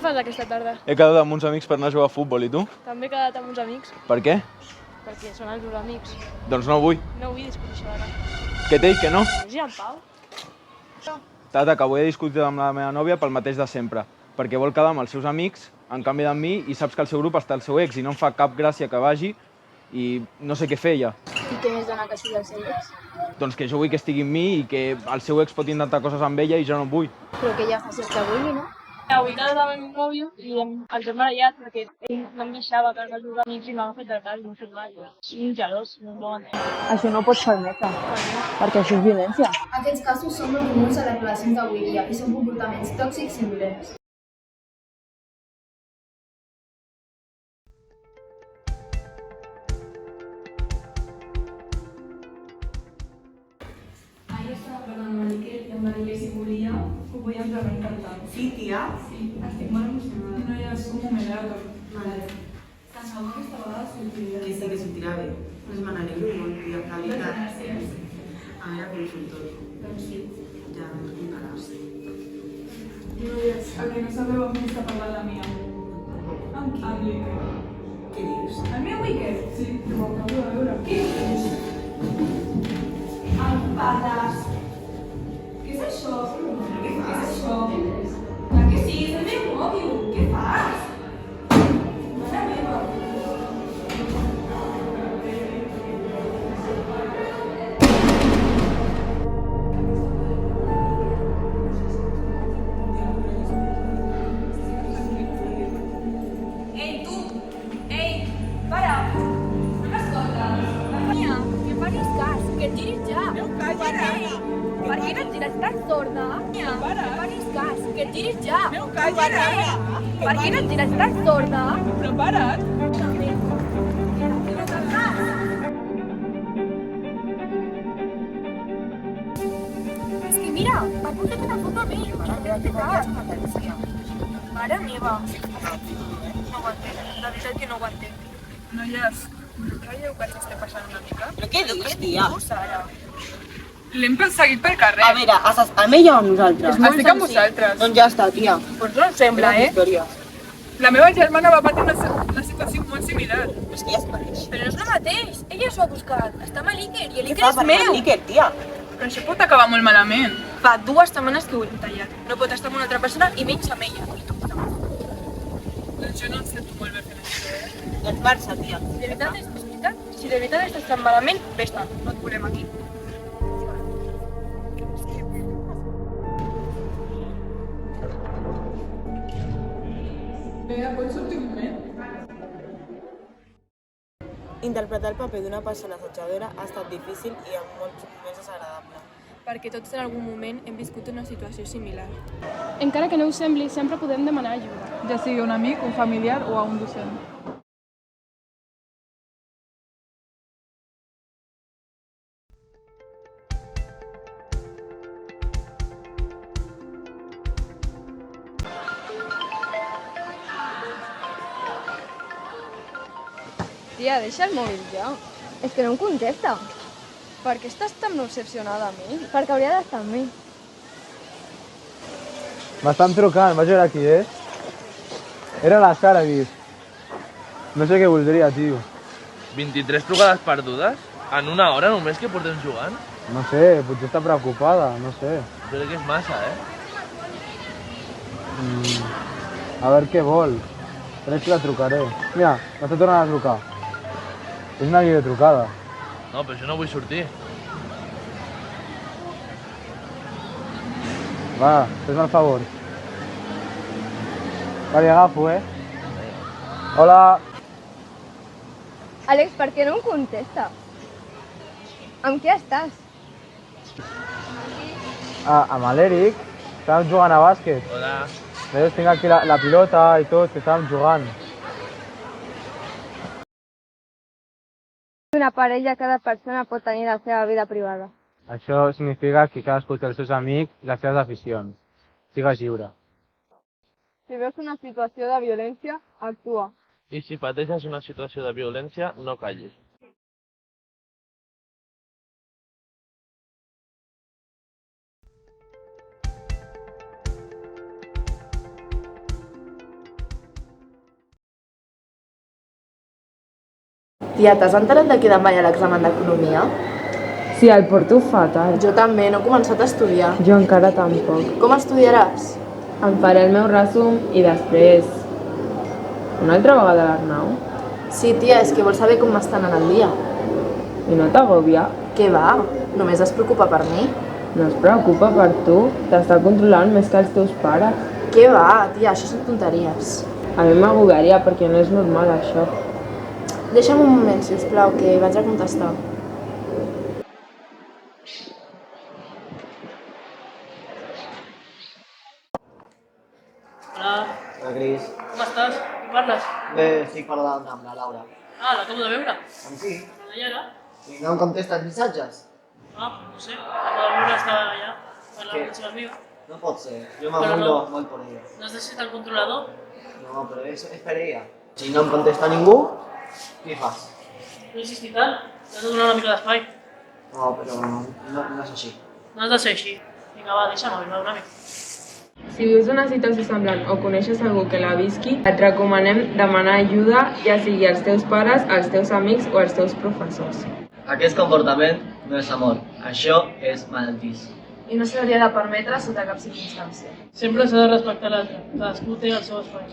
fas aquesta tarda? He quedat amb uns amics per anar a jugar a futbol, i tu? També he quedat amb uns amics, Per què? perquè són els meus amics. Doncs no vull. No vull discutir això ara. Què t'he dit que no? Vols ir en pau? Tata, que avui he discutit amb la meva nòvia pel mateix de sempre, perquè vol quedar amb els seus amics, en canvi d'amb mi, i saps que al seu grup està el seu ex i no em fa cap gràcia que vagi i no sé què fer ja. I què més dona que sigui el seu ex? Doncs que jo vull que estigui amb mi i que el seu ex pot intentar coses amb ella i jo no vull. Però que ja faci el que vulgui, no? Avui he quedat amb el meu nòvio i ens hem barallat perquè ell no em deixava que els meus amics i m'han fet el cas i m'ha fet mal. Soc un gelós, no m'ho entenc. Això no ho pots permetre, perquè això és violència. Aquests casos són molt comuns a les relacions d'avui dia i són comportaments tòxics i violents. Ahir estava parlant amb en Miquel i em va dir que si volia ho podíem trobar encantant. Sí, tia? Sí, estic molt emocionada. No, ja és un moment, ara tot. Vale. Tan segur que aquesta vegada sortirà. Que sí, que sortirà bé. Pues me n'alegro molt, tia, la veritat. Gràcies. A veure com surt tot. Doncs sí. Ja em contaràs. Noies, el que no sabeu amb qui està parlant la mia. Amb qui? Amb l'Iker. Què dius? El meu Iker? Sí, que ho acabo de veure. Què dius? El pedaç. Què és això? Què és això? Clar que sí, és el meu mòbil. Què fas? Mare meva. Ei, tu! Ei, para! No m'escoltes? Mia, que facis cas, que et giris ja. Per què no et gires? Estàs sorda? Mia, que facis cas, que et giris ja. Per què no et gires? Estàs sorda? Però para't! És que mira, ha posat una foto amb ell. Mare meva. No ho entenc, la veritat que no ho entenc. Noies, no creieu que ens estem passant una mica? Però què dius, tia? L'hem perseguit pel carrer. A veure, amb ella o amb nosaltres? Estic amb vosaltres. Doncs ja està, tia. Pues no em sembla, Història. La meva germana va patir una situació molt similar. És que ja es coneix. Però no és el mateix, ella s'ho ha buscat. Està amb l'Iker i Què l'Iker fa és per meu. l'Iker, tia? Però això pot acabar molt malament. Fa 2 setmanes que ho hem tallat. No pot estar amb una altra persona i menys amb ella. I tu, Doncs jo no em sento molt bé fent això, Doncs marxa, tia. de veritat és veritat? Si de veritat estàs tan malament, vés-te, no et volem aquí. Vinga, pots sortir un moment? Interpretar el paper d'una persona assetjadora ha estat difícil i en molts moments desagradable. Perquè tots en algun moment hem viscut una situació similar. Encara que no ho sembli, sempre podem demanar ajuda. Ja sigui un amic, un familiar o a un docent. Tia, deixa el mòbil ja. És que no em contesta. Per què estàs tan obsessionada amb mi? Perquè hauria d'estar amb mi. M'estan trucant, vaig veure qui és. Era la Sara, vist. No sé què voldria, tio. 23 trucades perdudes? En una hora només que portem jugant? No sé, potser està preocupada, no sé. Jo crec que és massa, A veure què vol. Crec que la trucaré. Mira, m'està tornant a trucar. És una videotrucada. No, però jo no vull sortir. Va, fes-me el favor. Va, li agafo, Hola. Àlex, per què no em contesta? Amb qui estàs? Amb l'Eric. Estàvem jugant a bàsquet. Hola. Veus, tinc aquí la pilota i tot, que estàvem jugant. Una parella, cada persona pot tenir la seva vida privada. Això significa que cadascú té els seus amics i les seves aficions. Sigues lliure. Si veus una situació de violència, actua. I si pateixes una situació de violència, no callis. Tia, t'has enterat de que demà hi ha l'examen d'economia? Sí, el porto fatal. Jo també, no he començat a estudiar. Jo encara tampoc. Com estudiaràs? Em faré el meu resum i després... Una altra vegada l'Arnau? Sí, tia, és que vols saber com m'està anant el dia. I no t'agòbia? Què va? Només es preocupa per mi? No es preocupa per tu, t'està controlant més que els teus pares. Què va, tia, això són tonteries. A mi m'agobiaria perquè no és normal això. Deixa'm un moment, sisplau, que vaig a contestar. Hola, Hola, Cris. com estàs? Qui parles? Bé, estic parlant amb la Laura. Ah, l'acabo de veure. Amb qui? I ara? I no em contesta els missatges? Ah, no sé, l'acabo de veure, estava allà, parlant amb la seva amiga. No pot ser. Jo Però m'abuelo no. molt por ella. No has decidit el controlador? No, però és per ella. Si no em contesta ningú, què fas? No insistis tant, t'has de donar una mica d'espai. No, però no és així. No has de ser així. Vinga, va, deixa'm, va, una mica. Si vius una situació semblant o coneixes algú que la visqui, et recomanem demanar ajuda, ja sigui als teus pares, als teus amics o als teus professors. Aquest comportament no és amor. Això és malaltís. I no s'hauria de permetre sota cap circumstància. Sempre s'ha de respectar l'altre. Cadascú té el seu espai.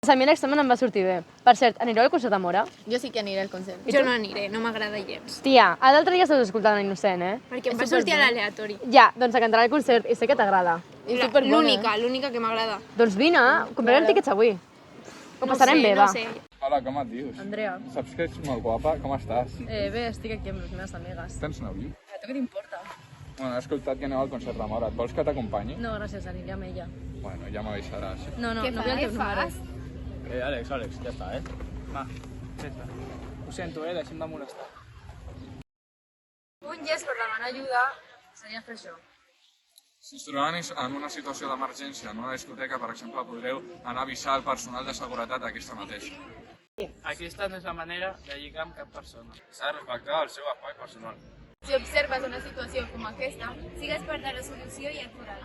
A mi l'examen em va sortir bé. Per cert, anireu al concert de Mora? Jo sí que aniré al concert. I Jo tu? no aniré, no m'agrada gens. Tia, l'altre dia estàs escoltant Innocent, eh? Perquè em És va sortir a superbo. l'aleatori. Ja, doncs a cantar al concert i sé que t'agrada. És superbona. L'única que m'agrada. Doncs vine, comprarem tiquets avui. Ho passarem bé, va. Hola, com et dius? Andrea. Saps que ets molt guapa? Com estàs? Bé, estic aquí amb les meves amigues. Tens nòvio? A tu què t'importa? Bueno, he escoltat que aneu al concert de Mora. Et vols que t'acompanyi? No, gràcies, aniré amb ella. Bueno, ja m'avisaràs. No, no, no vull el teu número. Àlex, ja està, Va, ja està. Ho sento, deixem de molestar. Un gest per demanar ajuda seria fer això. Si us troben en una situació d'emergència en una discoteca, per exemple, podreu anar a avisar al personal de seguretat aquesta mateixa. Aquesta no és la manera de lligar amb cap persona. S'ha de respectar el seu espai personal. Si observes una situació com aquesta, sigues part de la solució i actuarà.